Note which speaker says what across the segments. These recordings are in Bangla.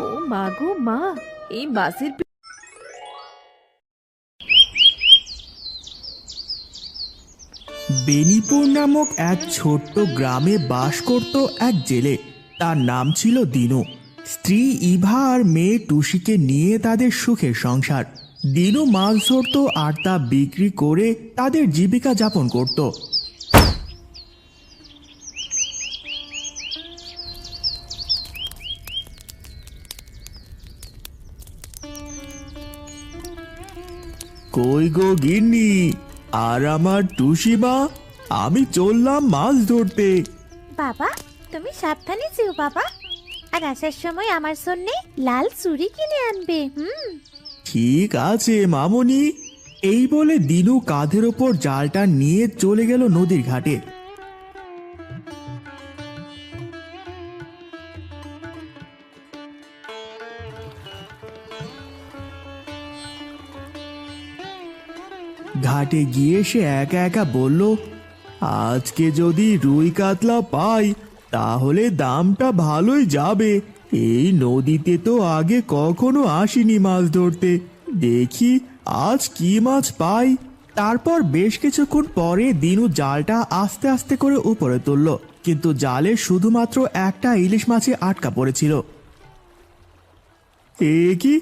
Speaker 1: ও মা গো মা, এই মাছের
Speaker 2: বেনিপুর নামক এক ছোট্ট গ্রামে বাস করত এক জেলে। তার নাম ছিল দিনু। স্ত্রী ইভা আর মেয়ে টুসিকে নিয়ে তাদের সুখের সংসার। দিনু মাছ ধরত আর তা বিক্রি করে তাদের জীবিকা যাপন করত। কই গো গিন্নি, আর আমার টুসিমা? আমি চললাম মাছ ধরতে।
Speaker 3: বাবা, তুমি সাবধানে যেও বাবা। আর আসার সময় আমার জন্য লাল চুড়ি কিনে আনবে।
Speaker 2: ঠিক আছে মামনি। এই বলে দিনু কাঁধের ওপর জালটা নিয়ে চলে গেল নদীর ঘাটে। ঘাটে গিয়ে সে একা একা বলল, আজকে যদি রুই কাতলা পাই তাহলে দামটা ভালোই যাবে। এই নদীতে তো আগে কখনো আসিনি মাছ ধরতে, দেখি আজ কি মাছ পাই। তারপর বেশ কিছুক্ষণ পরে দিনু জালটা আস্তে আস্তে করে উপরে তুলল, কিন্তু জালে শুধুমাত্র একটা ইলিশ মাছে আটকা পড়েছিল। এ কি?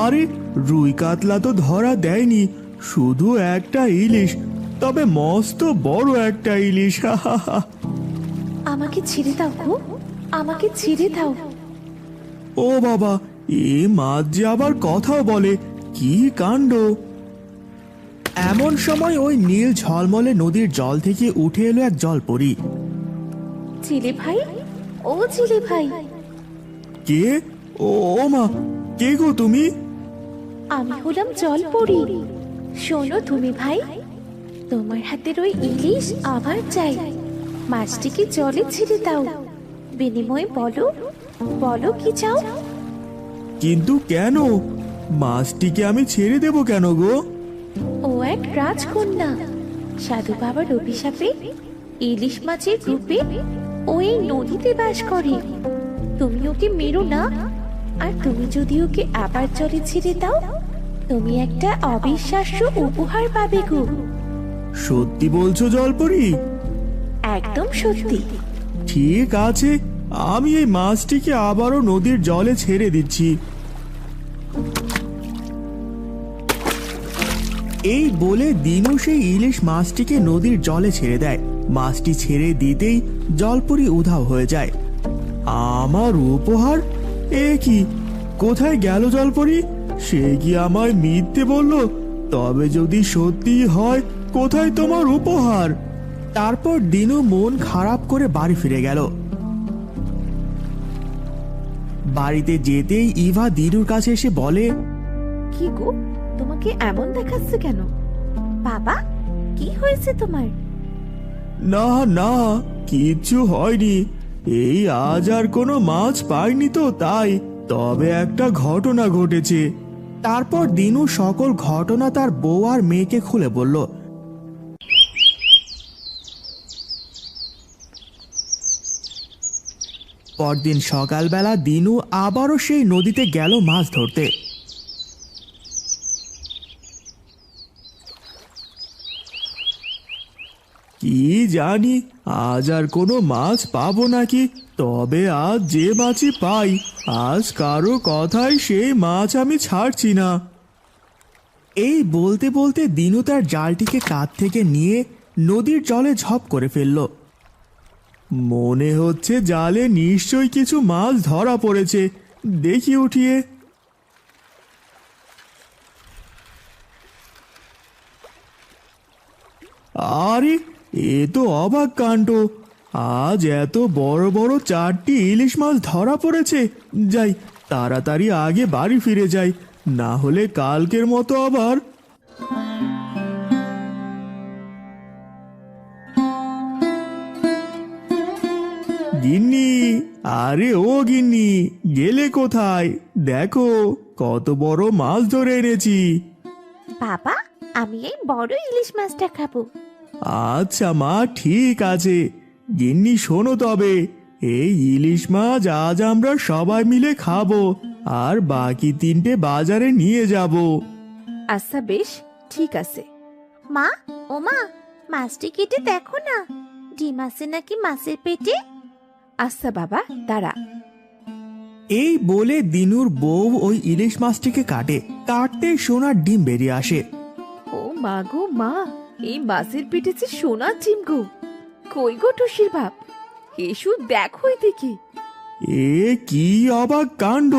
Speaker 2: আরে রুই কাতলা তো ধরা দেয়নি, শুধু একটা ইলিশ, তবে মস্ত বড় একটা ইলিশ।
Speaker 3: আমাকে ছেড়ে দাও গো, আমাকে ছেড়ে দাও।
Speaker 2: ও বাবা, এ মাছ যে আবার কথাও বলে, কি কাণ্ড! এমন সময় ওই নীল ঝলমলে নদীর জল থেকে উঠে এলো এক জলপরী।
Speaker 3: ছেলে ভাই, ও ছেলে ভাই।
Speaker 2: কে? ও মা, কে গো তুমি?
Speaker 3: আমি হলাম জলপরি। শোনো তুমি ভাই, তোমার হাতের ওই ইলিশ আবার চাই। মাছটিকে জলে ছেড়ে দাও, বিনিময়ে বলো, বলো কি চাও।
Speaker 2: কিন্তু কেন? মাছটিকে আমি ছেড়ে দেব কেন গো?
Speaker 3: ও এক রাজকন্যা, সাধু বাবার অভিশাপে ইলিশ মাছের রূপে ও এই নদীতে বাস করে। তুমি ওকে মেরো না, আর তুমি যদি ওকে আবার জলে ছেড়ে দাও, তুমি একটা অবিশ্বাস্য উপহার পাবে গো।
Speaker 2: সত্যি বলছো জলপরি?
Speaker 3: একদম সত্যি।
Speaker 2: ঠিক আছে, আমি এই মাছটিকে আবারও নদীর জলে ছেড়ে দিচ্ছি। এই বলে দিনু সেই ইলিশ মাছটিকে নদীর জলে ছেড়ে দেয়। মাছটি ছেড়ে দিতেই জলপরি উধাও হয়ে যায়। আমার উপহার? এ কি? কোথায় গেল জলপরি? সে কি আমায় মিথ্যে বলল? তবে যদি সত্যি হয়, কোথায় তোমার উপহার? তারপর দিনু মন খারাপ করে বাড়ি ফিরে গেল। বাড়িতে যেতেই ইভা দিনুর কাছে এসে বলে,
Speaker 1: কি গো, তোমাকে এমন দেখাচ্ছে কেন?
Speaker 3: বাবা, কি হয়েছে তোমার?
Speaker 2: না না, কিচ্ছু হয়নি। এই আজ আর কোনো মাছ পাইনি তো তাই। তবে একটা ঘটনা ঘটেছে। তারপর দিনু সকল ঘটনা তার বউ আর মেয়েকে খুলে বলল। পরদিন সকালবেলা দিনু আবারও সেই নদীতে গেল মাছ ধরতে। কি জানি আজ আর কোনো মাছ পাবো নাকি, তবে আজ যে মাছই পাই, আজ কারো কথায় সেই মাছ আমি ছাড়ছি না। এই বলতে বলতে দিনু তার জালটিকে কাঁধ থেকে নিয়ে নদীর জলে ঝপ করে ফেলল। মনে হচ্ছে জালে নিশ্চয়ই কিছু মাছ ধরা পড়েছে, দেখি উঠিয়ে। আরে, এ তো অবাক কাণ্ড! আজ এত বড় বড় 4টি ইলিশ মাছ ধরা পড়েছে। যাই, তাড়াতাড়ি আগে বাড়ি ফিরে যাই, না হলে কালকের মতো আবার। গিন্নি, আরে ও গিন্নি, গেলে কোথায়? দেখো কত বড় মাছ ধরে এনেছি।
Speaker 3: বাবা, আমি এই বড় ইলিশ মাছটা খাবো।
Speaker 2: আচ্ছা মা, ঠিক আছে। গিন্নি শোনো তবে, এই ইলিশ মাছ আজ আমরা সবাই মিলে খাবো, আর বাকি 3টে বাজারে নিয়ে যাব।
Speaker 1: আচ্ছা বেশ, ঠিক আছে।
Speaker 3: মা, ও মা, মাছটি কেটে দেখো না, ডিম আছে নাকি মাছের পেটে।
Speaker 1: আচ্ছা বাবা, দাঁড়া।
Speaker 2: এই বলে দিনুর বউ ওই ইলিশ মাছটিকে কাটে। কাটতে সোনার ডিম বেরিয়ে আসে।
Speaker 1: ও মা গো মা, এই মাছের পেটে যে সোনার ডিম গো। কই গো টুসির বাপ, এসু দেখো দেখি।
Speaker 2: এ কি অবাক কাণ্ড!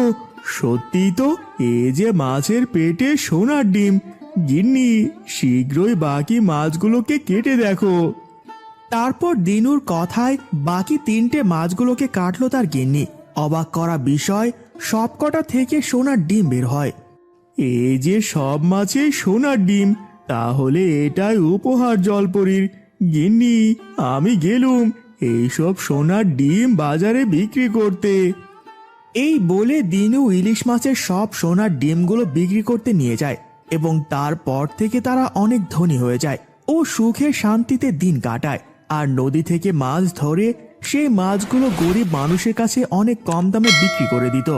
Speaker 2: সত্যি তো, এ যে মাছের পেটে সোনার ডিম। গিন্নি, শীঘ্রই বাকি মাছগুলোকে কেটে দেখো। তারপর দিনুর কথায় বাকি 3টে মাছগুলোকে কাটলো তার গিন্নি। অবাক করা বিষয়, সবকটা থেকে সোনার ডিম বের হয়। এই যে সব মাছে সোনার ডিম, তাহলে এটাই উপহার জলপরীর। গিন্নি, আমি গেলুম এইসব সোনার ডিম বাজারে বিক্রি করতে। এই বলে দিনু ইলিশ মাছের সব সোনার ডিমগুলো বিক্রি করতে নিয়ে যায়, এবং তারপর থেকে তারা অনেক ধনী হয়ে যায় ও সুখে শান্তিতে দিন কাটায়। আর নদী থেকে মাছ ধরে সেই মাছগুলো গরিব মানুষের কাছে অনেক কম দামে বিক্রি করে দিত।